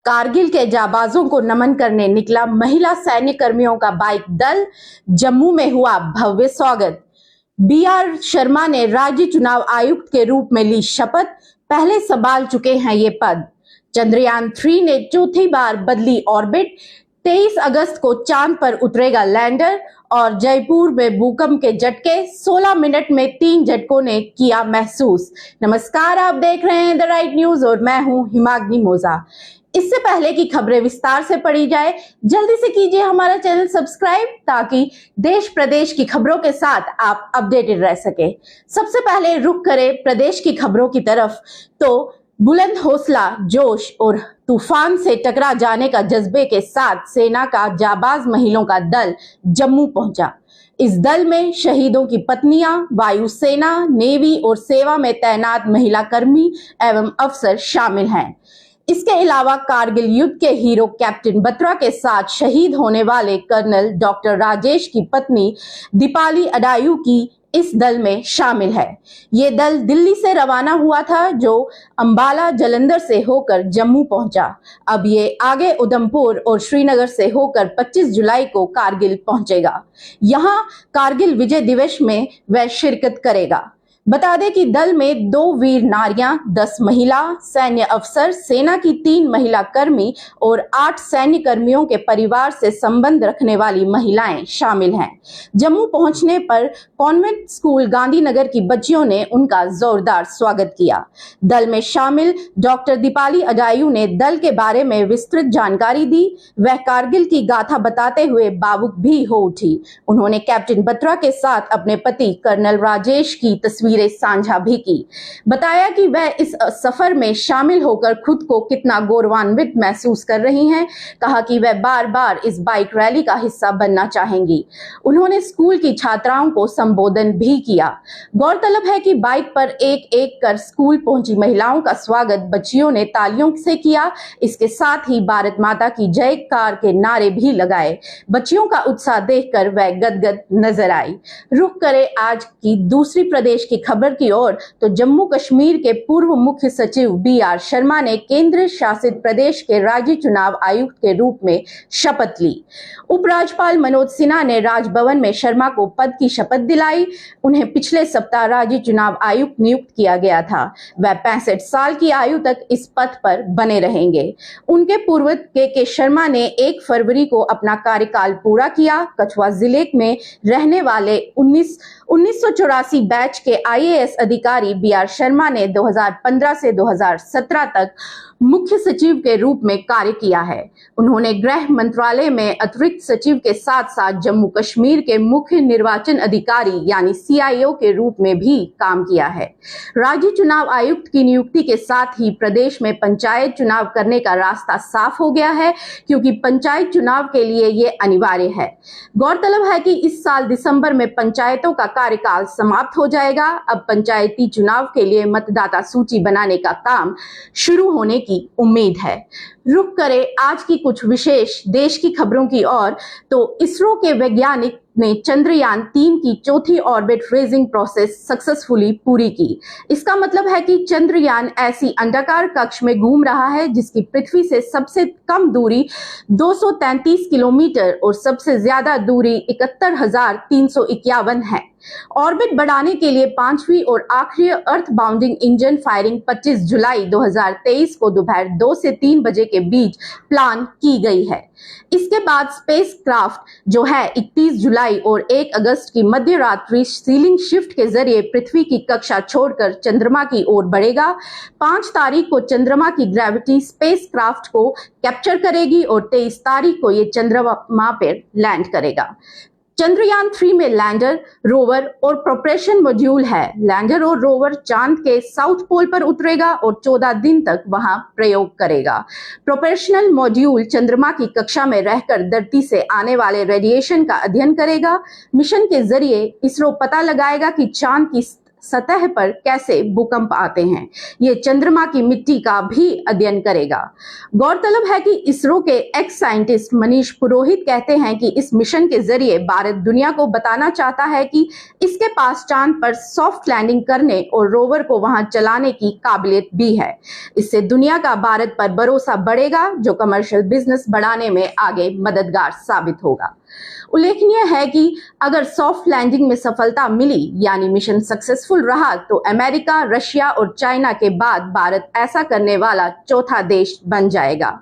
कारगिल के जाबाजों को नमन करने निकला महिला सैन्य कर्मियों का बाइक दल। जम्मू में हुआ भव्य स्वागत। बीआर शर्मा ने राज्य चुनाव आयुक्त के रूप में ली शपथ। पहले संभाल चुके हैं ये पद। चंद्रयान 3 ने चौथी बार बदली ऑर्बिट। 23 अगस्त को चांद पर उतरेगा लैंडर। और जयपुर में भूकंप के झटके 16 मिनट में 3 झटकों ने किया महसूस। नमस्कार, आप देख रहे हैं द राइट न्यूज और मैं हूं हिमाग्नि मोजा। इससे पहले की खबरें विस्तार से पढ़ी जाए, जल्दी से कीजिए हमारा चैनल सब्सक्राइब ताकि देश प्रदेश की खबरों के साथ आप अपडेटेड रह सके। सबसे पहले रुख करें प्रदेश की खबरों की तरफ, तो बुलंद हौसला, जोश और तूफान से टकरा जाने का जज्बे के साथ सेना का जाबाज महिलाओं का दल जम्मू पहुंचा। इस दल में शहीदों की पत्नियां, वायुसेना, नेवी और सेवा में तैनात महिला कर्मी एवं अफसर शामिल हैं। इसके अलावा कारगिल युद्ध के हीरो कैप्टन बत्रा के साथ शहीद होने वाले कर्नल डॉक्टर राजेश की पत्नी दीपाली अडायू की इस दल में शामिल है। ये दल दिल्ली से रवाना हुआ था, जो अंबाला जालंधर से होकर जम्मू पहुंचा। अब ये आगे उधमपुर और श्रीनगर से होकर 25 जुलाई को कारगिल पहुंचेगा। यहां कारगिल विजय दिवस में वह शिरकत करेगा। बता दें कि दल में 2 वीर नारियां, 10 महिला सैन्य अफसर, सेना की 3 महिला कर्मी और 8 सैन्य कर्मियों के परिवार से संबंध रखने वाली महिलाएं शामिल हैं। जम्मू पहुंचने पर कॉन्वेंट स्कूल गांधीनगर की बच्चियों ने उनका जोरदार स्वागत किया। दल में शामिल डॉक्टर दीपाली अडायू ने दल के बारे में विस्तृत जानकारी दी। वह कारगिल की गाथा बताते हुए भावुक भी हो उठी। उन्होंने कैप्टन बत्रा के साथ अपने पति कर्नल राजेश की तस्वीर साझा भी की। बताया कि वह इस सफर में शामिल होकर खुद को कितना गौरवान्वित महसूस कर रही हैं। कहा कि वह बार बार इस बाइक रैली का हिस्सा बनना चाहेंगी। उन्होंने स्कूल की छात्राओं को संबोधन भी किया। गौरतलब है कि बाइक पर एक एक कर स्कूल पहुंची महिलाओं का स्वागत बच्चियों ने तालियों से किया। इसके साथ ही भारत माता की जयकार के नारे भी लगाए। बच्चियों का उत्साह देखकर वह गदगद नजर आई। रुख करे आज की दूसरी प्रदेश की खबर की ओर, तो जम्मू कश्मीर के पूर्व मुख्य सचिव बीआर शर्मा ने केंद्र शासित प्रदेश के राज्य चुनाव आयुक्त के रूप में शपथ ली। उपराज्यपाल मनोज सिन्हा ने राजभवन में शर्मा को पद की शपथ दिलाई। उन्हें पिछले सप्ताह राज्य चुनाव आयुक्त नियुक्त किया गया था। वह 65 साल की आयु तक इस पद पर बने रहेंगे। उनके पूर्व के शर्मा ने 1 फरवरी को अपना कार्यकाल पूरा किया। कठुआ जिले में रहने वाले 1984 बैच के आईएएस अधिकारी बीआर शर्मा ने 2015 से 2017 तक मुख्य सचिव के रूप में कार्य किया है। उन्होंने गृह मंत्रालय में अतिरिक्त सचिव के साथ साथ जम्मू कश्मीर के मुख्य निर्वाचन अधिकारी यानी सीआईओ के रूप में भी काम किया है। राज्य चुनाव आयुक्त की नियुक्ति के साथ ही प्रदेश में पंचायत चुनाव करने का रास्ता साफ हो गया है, क्योंकि पंचायत चुनाव के लिए ये अनिवार्य है। गौरतलब है कि इस साल दिसंबर में पंचायतों का कार्यकाल समाप्त हो जाएगा। अब पंचायती चुनाव के लिए मतदाता सूची बनाने का काम शुरू होने की उम्मीद है। रुख करें आज की कुछ विशेष देश की खबरों की ओर, तो इसरो के वैज्ञानिक ने चंद्रयान 3 की चौथी ऑर्बिट रेजिंग प्रोसेस सक्सेसफुली पूरी की। इसका मतलब है कि चंद्रयान ऐसी अंडाकार कक्ष में घूम रहा है जिसकी पृथ्वी से सबसे कम दूरी 233 किलोमीटर और सबसे ज्यादा दूरी 71,351 है। ऑर्बिट बढ़ाने के लिए 5वीं और आखिरी अर्थ बाउंडिंग इंजन फायरिंग 25 जुलाई 2023 को दोपहर 2 से 3 बजे के बीच प्लान की गई है। इसके बाद स्पेसक्राफ्ट जो है 31 जुलाई और 1 अगस्त की मध्य रात्रि सीलिंग शिफ्ट के जरिए पृथ्वी की कक्षा छोड़कर चंद्रमा की ओर बढ़ेगा। 5 तारीख को चंद्रमा की ग्रेविटी स्पेसक्राफ्ट को कैप्चर करेगी और 23 तारीख को ये चंद्रमा पर लैंड करेगा। चंद्रयान 3 में लैंडर, रोवर और प्रोपल्शन मॉड्यूल है। लैंडर और रोवर चांद के साउथ पोल पर उतरेगा और 14 दिन तक वहां प्रयोग करेगा। प्रोपल्शन मॉड्यूल चंद्रमा की कक्षा में रहकर धरती से आने वाले रेडिएशन का अध्ययन करेगा। मिशन के जरिए इसरो पता लगाएगा कि चांद की सतह पर कैसे भूकंप आते हैं। ये चंद्रमा की मिट्टी का भी अध्ययन करेगा। गौरतलब है कि इसरो के एक्स साइंटिस्ट मनीष पुरोहित कहते हैं कि इस मिशन के जरिए भारत दुनिया को बताना चाहता है कि इसके पास चांद पर सॉफ्ट लैंडिंग करने और रोवर को वहां चलाने की काबिलियत भी है। इससे दुनिया का भारत पर भरोसा बढ़ेगा, जो कमर्शियल बिजनेस बढ़ाने में आगे मददगार साबित होगा। उल्लेखनीय है कि अगर सॉफ्ट लैंडिंग में सफलता मिली, यानी मिशन सक्सेसफुल रहा, तो अमेरिका, रशिया और चाइना के बाद भारत ऐसा करने वाला चौथा देश बन जाएगा।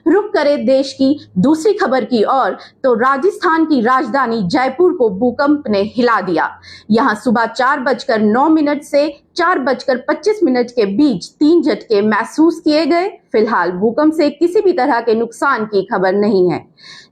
रुक करें देश की दूसरी खबर की ओर, तो राजस्थान की राजधानी जयपुर को भूकंप ने हिला दिया। यहां सुबह 4:09 से 4:25 के बीच 3 झटके महसूस किए गए। फिलहाल भूकंप से किसी भी तरह के नुकसान की खबर नहीं है।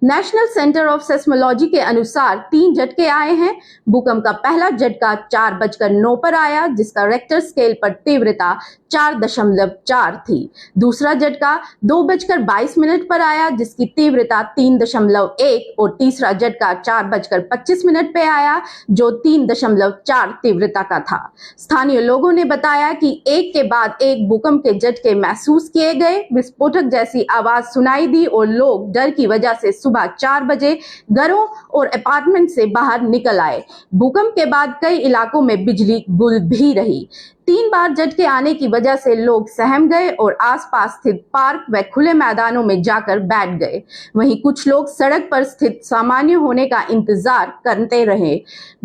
नेशनल सेंटर ऑफ सेस्मोलॉजी के अनुसार 3 झटके आए हैं। भूकंप का पहला झटका 4:09 पर आया, जिसका रेक्टर स्केल पर तीव्रता 4.4 थी। दूसरा झटका 2:22 पर आया, जिसकी तीव्रता 3.1, और तीसरा झटका 4:25 पे आया, जो 3.4 तीव्रता का था। स्थानीय लोगों ने बताया कि एक के बाद एक भूकंप के झटके महसूस किए गए। विस्फोटक जैसी आवाज सुनाई दी और लोग डर की वजह से सुबह 4 बजे घरों और अपार्टमेंट से बाहर निकल आए। भूकंप के बाद कई इलाकों में बिजली गुल भी रही। 3 बार झटके आने की वजह से लोग सहम गए और आसपास स्थित पार्क व खुले मैदानों में जाकर बैठ गए। वहीं कुछ लोग सड़क पर स्थित सामान्य होने का इंतजार करते रहे।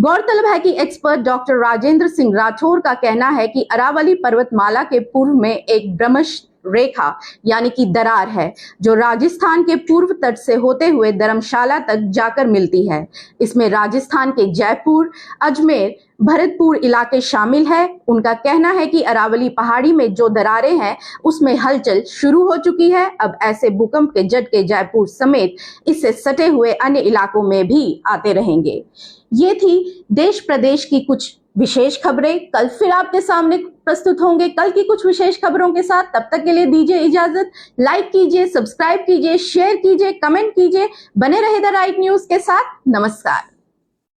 गौरतलब है कि एक्सपर्ट डॉक्टर राजेंद्र सिंह राठौर का कहना है कि अरावली पर्वतमाला के पूर्व में एक भ्रमश रेखा यानी कि दरार है, जो राजस्थान के पूर्व तट से होते हुए धर्मशाला तक जाकर मिलती है। इसमें राजस्थान के जयपुर, अजमेर, भरतपुर इलाके शामिल है। उनका कहना है कि अरावली पहाड़ी में जो दरारें हैं, उसमें हलचल शुरू हो चुकी है। अब ऐसे भूकंप के झटके जयपुर समेत इससे सटे हुए अन्य इलाकों में भी आते रहेंगे। ये थी देश प्रदेश की कुछ विशेष खबरें। कल फिर आपके सामने प्रस्तुत होंगे कल की कुछ विशेष खबरों के साथ। तब तक के लिए दीजिए इजाजत। लाइक कीजिए, सब्सक्राइब कीजिए, शेयर कीजिए, कमेंट कीजिए। बने रहे द राइट न्यूज के साथ। नमस्कार।